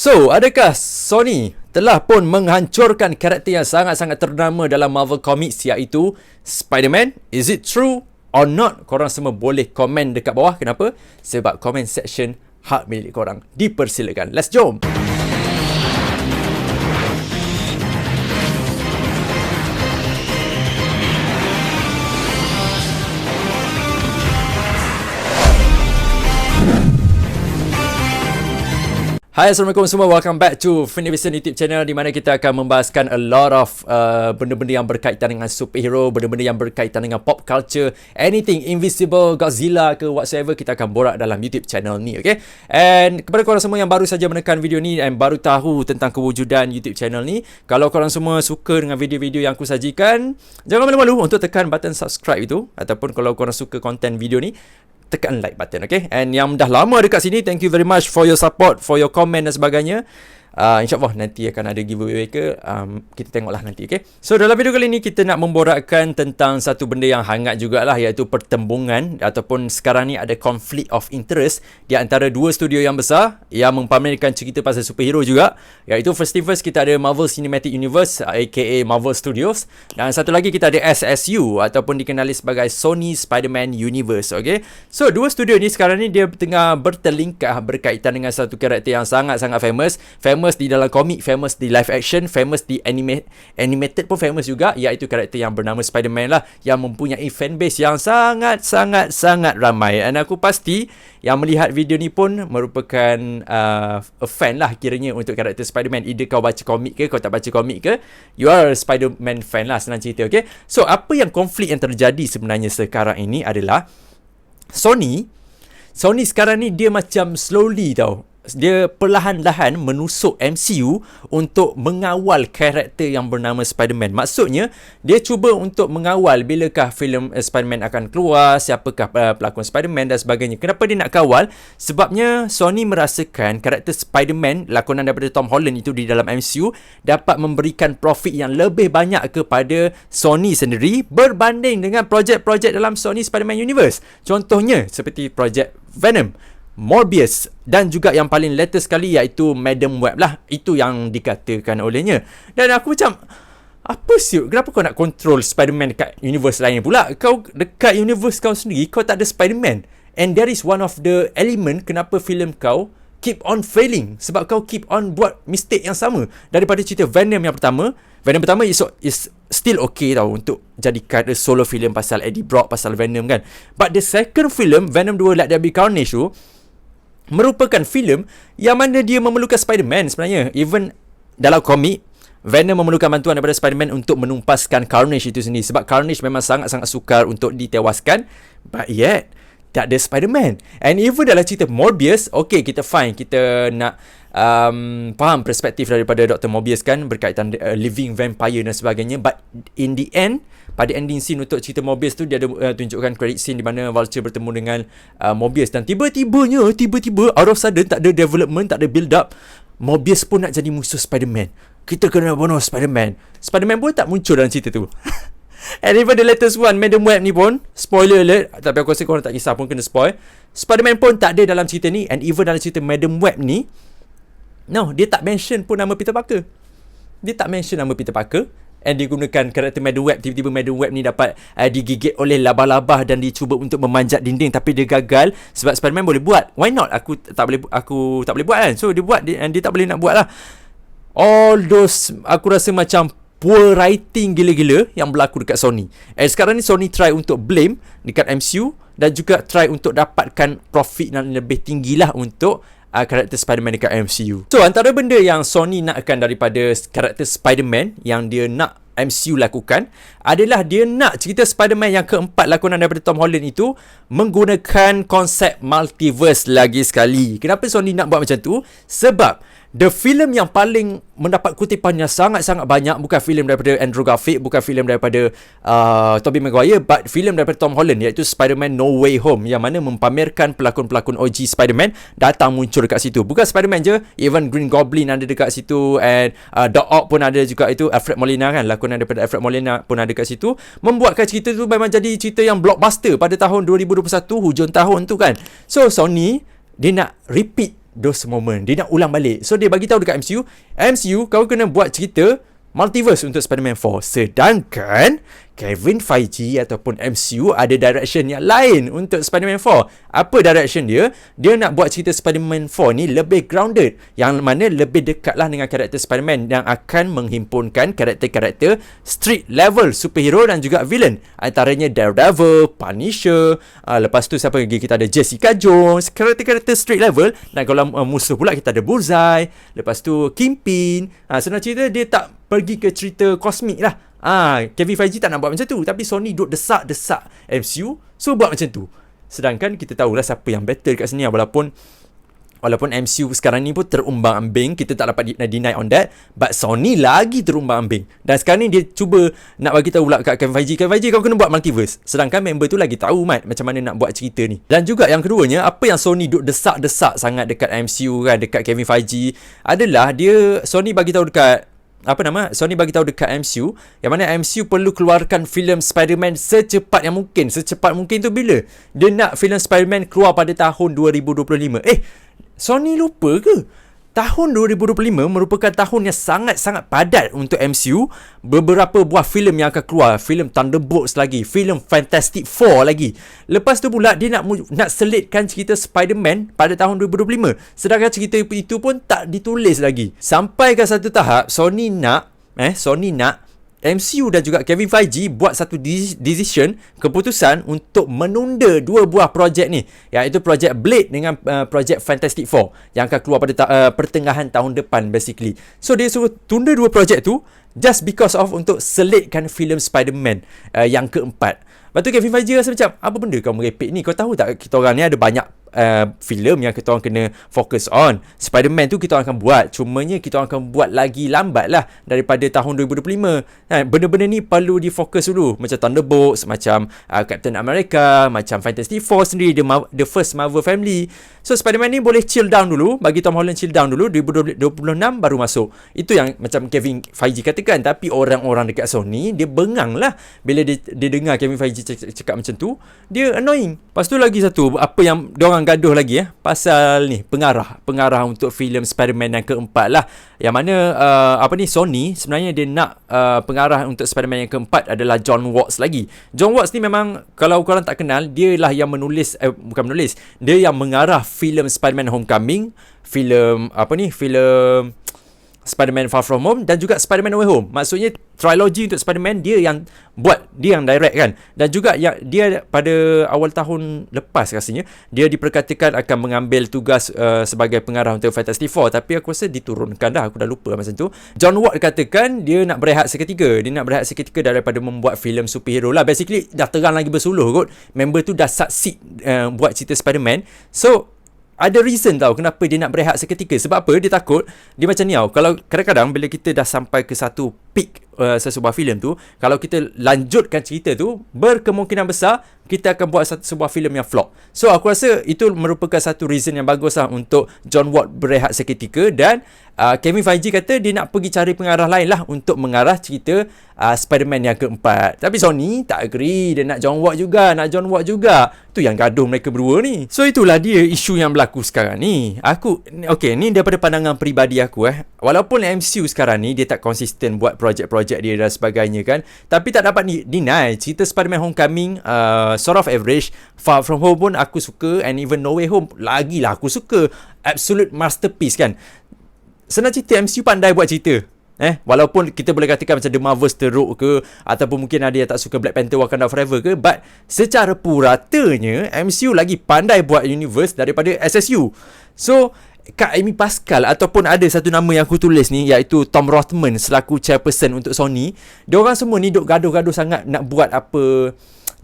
So, adakah Sony telah pun menghancurkan karakter yang sangat-sangat ternama dalam Marvel Comics iaitu Spider-Man? Is it true or not? Korang semua boleh komen dekat bawah. Kenapa? Sebab comment section hak milik korang. Dipersilakan. Let's jom! Hai, Assalamualaikum semua. Welcome back to Finivision YouTube channel di mana kita akan membahaskan a lot of benda-benda yang berkaitan dengan superhero, benda-benda yang berkaitan dengan pop culture, anything invisible, Godzilla ke whatsoever, kita akan borak dalam YouTube channel ni, okay? And kepada korang semua yang baru saja menekan video ni dan baru tahu tentang kewujudan YouTube channel ni, kalau korang semua suka dengan video-video yang aku sajikan, jangan malu-malu untuk tekan button subscribe itu, ataupun kalau korang suka konten video ni, tekan like button, okay? And yang dah lama dekat sini, thank you very much for your support, for your comment dan sebagainya. InsyaAllah nanti akan ada giveaway ke, kita tengoklah nanti, okay? So dalam video kali ni kita nak memborakkan tentang satu benda yang hangat jugalah, iaitu pertembungan ataupun sekarang ni ada conflict of interest di antara dua studio yang besar yang mempamerkan cerita pasal superhero juga, iaitu first kita ada Marvel Cinematic Universe aka Marvel Studios, dan satu lagi kita ada SSU ataupun dikenali sebagai Sony Spider-Man Universe, okay? So dua studio ni sekarang ni dia tengah bertelingkah berkaitan dengan satu karakter yang sangat-sangat famous di dalam komik, famous di live action, famous di animated pun famous juga, iaitu karakter yang bernama Spider-Man lah, yang mempunyai fanbase yang sangat ramai. Dan aku pasti yang melihat video ni pun merupakan a fan lah kiranya untuk karakter Spider-Man. Either kau baca komik ke, kau tak baca komik ke, you are a Spider-Man fan lah, senang cerita, okay? So apa yang konflik yang terjadi sebenarnya sekarang ini adalah Sony sekarang ni dia macam slowly tau, dia perlahan-lahan menusuk MCU untuk mengawal karakter yang bernama Spider-Man. Maksudnya, dia cuba untuk mengawal bilakah filem Spider-Man akan keluar, siapakah pelakon Spider-Man dan sebagainya. Kenapa dia nak kawal? Sebabnya Sony merasakan karakter Spider-Man lakonan daripada Tom Holland itu di dalam MCU dapat memberikan profit yang lebih banyak kepada Sony sendiri berbanding dengan projek-projek dalam Sony Spider-Man Universe. Contohnya seperti projek Venom, Morbius, dan juga yang paling latest sekali iaitu Madam Web lah. Itu yang dikatakan olehnya. Dan aku macam, apa sih? Kenapa kau nak control Spider-Man dekat universe lain pula? Kau dekat universe kau sendiri, kau tak ada Spider-Man. And that is one of the element kenapa filem kau keep on failing. Sebab kau keep on buat mistake yang sama. Daripada cerita Venom yang pertama, Venom pertama is still okay tau untuk jadikan a solo film pasal Eddie Brock, pasal Venom kan. But the second film, Venom 2 Let There Be Carnage tu, merupakan filem yang mana dia memerlukan Spider-Man sebenarnya. Even dalam komik, Venom memerlukan bantuan daripada Spider-Man untuk menumpaskan Carnage itu sendiri. Sebab Carnage memang sangat-sangat sukar untuk ditewaskan. But yet, tak ada Spider-Man. And even dalam cerita Morbius, okay, kita fine, kita nak faham perspektif daripada Dr. Morbius kan, berkaitan living vampire dan sebagainya. But in the end, pada ending scene untuk cerita Morbius tu, dia ada tunjukkan credit scene di mana Vulture bertemu dengan Morbius. Dan tiba-tiba out of sudden, tak ada development, tak ada build up, Morbius pun nak jadi musuh Spider-Man. Kita kena bunuh Spider-Man. Spider-Man pun tak muncul dalam cerita tu. And even the latest one, Madam Web ni pun, spoiler alert, tapi aku rasa korang tak kisah pun kena spoil, Spider-Man pun tak ada dalam cerita ni. And even dalam cerita Madam Web ni, no, dia tak mention pun nama Peter Parker. And dia gunakan karakter Madam Web. Tiba-tiba Madam Web ni dapat digigit oleh labah-labah dan dicuba untuk memanjat dinding, tapi dia gagal. Sebab Spider-Man boleh buat. Why not? Aku tak boleh buat kan. So dia buat, dia tak boleh nak buat lah. All those, aku rasa macam poor writing gila-gila yang berlaku dekat Sony. And sekarang ni Sony try untuk blame dekat MCU dan juga try untuk dapatkan profit yang lebih tinggilah untuk karakter Spider-Man dekat MCU. So antara benda yang Sony nakkan daripada karakter Spider-Man yang dia nak MCU lakukan adalah dia nak cerita Spider-Man yang keempat lakonan daripada Tom Holland itu menggunakan konsep multiverse lagi sekali. Kenapa Sony nak buat macam tu? Sebab the film yang paling mendapat kutipan yang sangat-sangat banyak bukan filem daripada Andrew Garfield, bukan filem daripada Tobey Maguire, but filem daripada Tom Holland, iaitu Spider-Man No Way Home, yang mana mempamerkan pelakon-pelakon OG Spider-Man datang muncul dekat situ. Bukan Spider-Man je, even Green Goblin ada dekat situ, and Doc Ock pun ada juga, itu Alfred Molina kan, lakonan daripada Alfred Molina pun ada dekat situ, membuatkan cerita tu memang jadi cerita yang blockbuster pada tahun 2021, hujung tahun tu kan. So Sony, dia nak repeat those moment. Dia nak ulang balik. So dia bagi tahu dekat MCU kau kena buat cerita multiverse untuk Spider-Man 4. Sedangkan Kevin Feige ataupun MCU ada direction yang lain untuk Spider-Man 4. Apa direction dia? Dia nak buat cerita Spider-Man 4 ni lebih grounded, yang mana lebih dekatlah dengan karakter Spider-Man, yang akan menghimpunkan karakter-karakter street level superhero dan juga villain. Antaranya Daredevil, Punisher, lepas tu siapa lagi? Kita ada Jessica Jones, karakter-karakter street level. Dan kalau musuh pula kita ada Bullseye, lepas tu Kingpin. Senang cerita dia tak pergi ke cerita kosmik lah. Kevin Feige tak nak buat macam tu, tapi Sony duk desak-desak MCU, so buat macam tu. Sedangkan kita tahulah siapa yang better kat sini. Walaupun MCU sekarang ni pun terumbang-ambing, kita tak dapat deny on that, but Sony lagi terumbang-ambing. Dan sekarang ni dia cuba nak bagi tahu pula kat Kevin Feige kau kena buat multiverse. Sedangkan member tu lagi tahu macam mana nak buat cerita ni. Dan juga yang keduanya, apa yang Sony duk desak-desak sangat dekat MCU kan, dekat Kevin Feige, adalah Sony bagi tahu dekat Sony bagi tahu dekat MCU yang mana MCU perlu keluarkan filem Spider-Man secepat yang mungkin. Secepat mungkin tu bila? Dia nak filem Spider-Man keluar pada tahun 2025. Sony lupa ke? Tahun 2025 merupakan tahun yang sangat-sangat padat untuk MCU. Beberapa buah filem yang akan keluar, filem Thunderbolts lagi, filem Fantastic Four lagi. Lepas tu pula dia nak selitkan cerita Spider-Man pada tahun 2025. Sedangkan cerita itu pun tak ditulis lagi. Sampai ke satu tahap Sony nak MCU dan juga Kevin Feige buat satu keputusan untuk menunda dua buah projek ni, iaitu projek Blade dengan projek Fantastic Four yang akan keluar pada pertengahan tahun depan basically. So dia suruh tunda dua projek tu just because of untuk selitkan filem Spider-Man yang keempat. Lepas tu Kevin Feige rasa macam, apa benda kau merepek ni? Kau tahu tak kita orang ni ada banyak filem yang kita orang kena fokus on. Spider-Man tu kita orang akan buat, cumanya kita orang akan buat lagi lambat lah daripada tahun 2025. Benda-benda ni perlu difokus dulu, macam Thunderbolts, macam Captain America, macam Fantastic Four sendiri, the first Marvel family. So Spider-Man ni boleh chill down dulu, bagi Tom Holland chill down dulu, 2026 baru masuk. Itu yang macam Kevin Feige katakan. Tapi orang-orang dekat Sony, dia bengang lah bila dia dengar Kevin Feige cakap macam tu. Dia annoying. Lepas tu lagi satu, apa yang diorang gaduh lagi pasal ni, pengarah untuk filem Spider-Man yang keempat lah. Yang mana Sony sebenarnya dia nak pengarah untuk Spider-Man yang keempat adalah John Watts lagi. John Watts ni memang, kalau korang tak kenal, dia lah yang dia yang mengarah filem Spider-Man Homecoming, filem Spider-Man Far From Home dan juga Spider-Man No Way Home. Maksudnya trilogy untuk Spider-Man dia yang buat, dia yang direct kan. Dan juga dia pada awal tahun lepas rasanya dia diperkatakan akan mengambil tugas sebagai pengarah untuk Fantastic Four, tapi aku rasa diturunkan dah, aku dah lupa masa tu. John Watt katakan dia nak berehat seketika. Daripada membuat filem superhero lah. Basically dah terang lagi bersuluh kot. Member tu dah succeed buat cerita Spider-Man. So ada reason tau kenapa dia nak berehat seketika. Sebab apa? Dia takut, dia macam ni tau, kalau kadang-kadang bila kita dah sampai ke satu peak sebuah filem tu, kalau kita lanjutkan cerita tu, berkemungkinan besar kita akan buat sebuah filem yang flop. So aku rasa itu merupakan satu reason yang bagus lah untuk John Watt berehat seketika. Dan Kevin Feige kata dia nak pergi cari pengarah lain lah untuk mengarah cerita Spider-Man yang keempat. Tapi Sony tak agree, dia nak John Watt juga. Tu yang gaduh mereka berdua ni. So itulah dia isu yang berlaku sekarang ni. Ni daripada pandangan peribadi aku walaupun MCU sekarang ni dia tak konsisten buat projek-projek dia dan sebagainya kan, tapi tak dapat deny cerita Spider-Man Homecoming sort of average. Far From Home pun aku suka, and even No Way Home lagilah aku suka. Absolute masterpiece kan. Senang cerita, MCU pandai buat cerita. Walaupun kita boleh katakan macam The Marvels teruk ke, ataupun mungkin ada yang tak suka Black Panther Wakanda Forever ke, but secara puratanya MCU lagi pandai buat universe daripada SSU. So Kak Amy Pascal, ataupun ada satu nama yang aku tulis ni, iaitu Tom Rothman selaku chairperson untuk Sony. Diorang semua ni duk gaduh-gaduh sangat nak buat apa,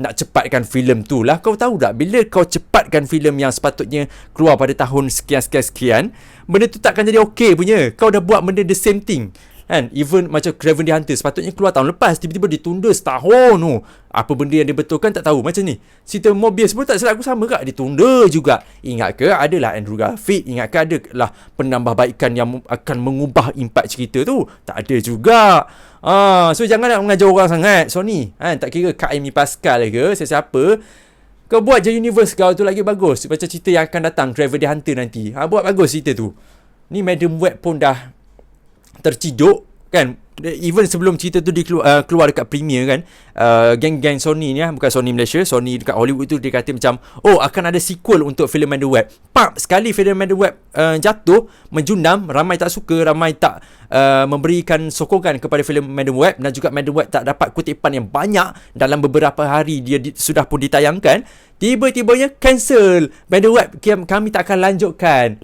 nak cepatkan filem tu lah. Kau tahu tak, bila kau cepatkan filem yang sepatutnya keluar pada tahun sekian-sekian, benda tu takkan jadi okey punya. Kau dah buat benda the same thing kan. Even macam Craven the Hunter sepatutnya keluar tahun lepas, tiba-tiba ditunda setahun tu. Apa benda yang dibetulkan tak tahu. Macam ni cerita Mobius pun tak silap aku sama kak, ditunda juga. Ingat ke adalah Andrew Garfield? Ingat ke adalah penambahbaikan yang akan mengubah impak cerita tu? Tak ada juga. So jangan nak mengajar orang sangat Sony. Tak kira Kak Amy Pascal ke siapa-siapa, Kau buat je universe kau tu lagi bagus. Macam cerita yang akan datang, Driver the Hunter nanti. Buat bagus cerita tu. Ni Madam Web pun dah terciduk kan. Even sebelum cerita tu keluar dekat premiere kan, geng-geng Sony ni bukan Sony Malaysia, Sony dekat Hollywood tu, dia kata macam akan ada sequel untuk filem Madam Web. Sekali filem Madam Web jatuh, menjunam, ramai tak suka, ramai tak memberikan sokongan kepada filem Madam Web, dan juga Madam Web tak dapat kutipan yang banyak dalam beberapa hari dia sudah pun ditayangkan. Tiba-tibanya cancel Madam Web, kami tak akan lanjutkan.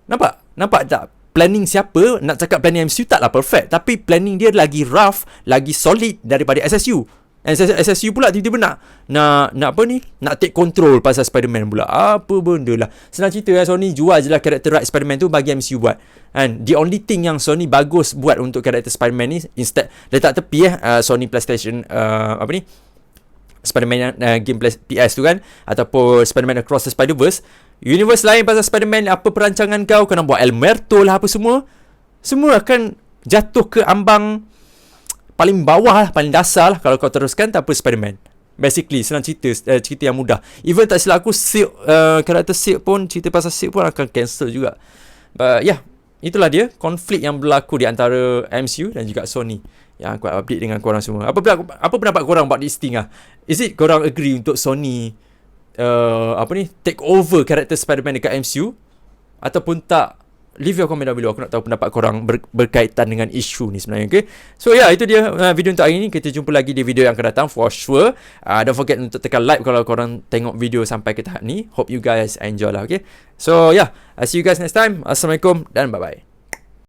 Nampak tak? Planning siapa, nak cakap planning MCU taklah perfect, tapi planning dia lagi rough, lagi solid daripada SSU. SSU pula tiba-tiba nak apa ni? Nak take control pasal Spider-Man pula. Apa benda lah. Senang cerita Sony jual je lah karakter right Spider-Man tu bagi MCU buat. And the only thing yang Sony bagus buat untuk karakter Spider-Man ni, instead letak tepi Sony PlayStation Spider-Man game PS tu kan, ataupun Spider-Man Across the Spider-Verse, universe lain pasal Spider-Man, apa perancangan kau nak buat El Muerto lah apa semua akan jatuh ke ambang paling bawah lah, paling dasar lah kalau kau teruskan tanpa Spider-Man. Basically senang cerita yang mudah. Even tak silap aku Silk, karakter Silk pun, cerita pasal Silk pun akan cancel juga. But yeah, itulah dia konflik yang berlaku di antara MCU dan juga Sony yang aku update dengan korang semua. Apa pendapat korang about this thing lah? Is it korang agree untuk Sony take over karakter Spider-Man dekat MCU ataupun tak? Leave your comment down below. Aku nak tahu pendapat korang berkaitan dengan isu ni sebenarnya. Okay, so itu dia video untuk hari ni. Kita jumpa lagi di video yang akan datang for sure. Don't forget untuk tekan like kalau korang tengok video sampai ke tahap ni. Hope you guys enjoy lah. Okay, so I'll see you guys next time. Assalamualaikum dan bye bye.